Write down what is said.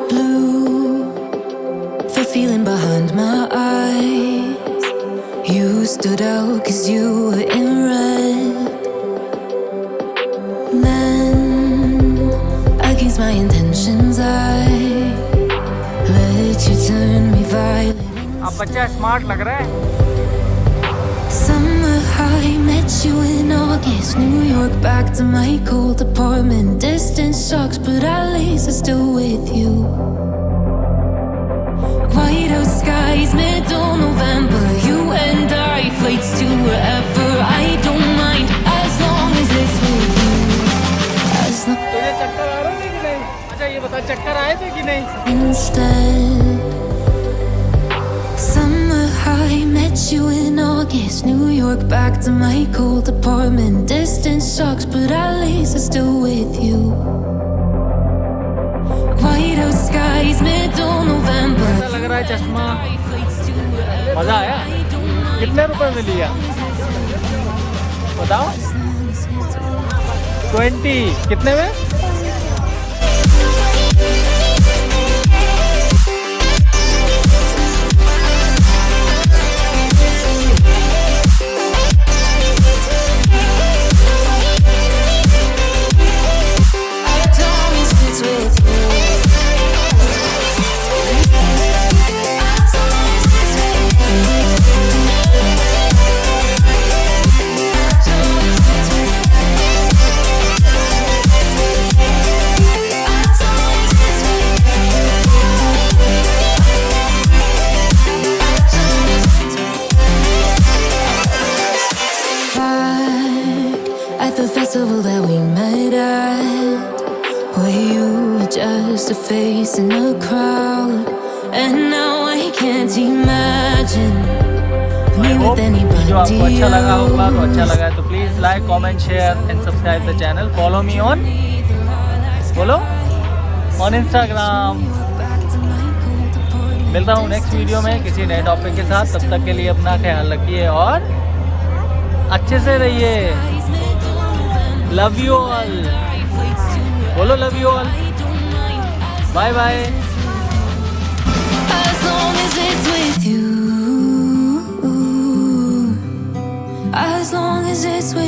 Blue, the feeling behind my eyes. You stood out 'cause you were in red. Then, against my intentions, I let you turn me violent. अब बच्चा smart लग रहा है. Summer high, met you in August. New York, back to my cold apartment. Distance sucks, but at least I'm still with you. White out skies, middle November. You and I, flights to wherever. I don't mind, as long as it's with you. As long तुझे चक्कर आ रहे थे कि नहीं? अच्छा ये बता, चक्कर आए थे कि नहीं? instead. Summer high, met you in August. New York, back to my cold apartment. Distance sucks, but at least I'm still with you. White out skies, middle November. कैसा लग रहा है चश्मा? मजा आया? कितने रुपए में लिया? बताओ. 20 कितने में? At the festival that we met at, where you were just a face in a crowd, and now I can't imagine me with anybody जो आपको अच्छा लगा होगा तो अच्छा else. लगा तो please like comment share and subscribe the channel. Follow me on बोलो ऑन इंस्टाग्राम. मिलता हूँ नेक्स्ट वीडियो में किसी नए टॉपिक के साथ. तब तक के लिए अपना ख्याल रखिए और अच्छे से रहिए. Love you all. बोलो love you all. Bye bye. As long as it's with you, as long as it's with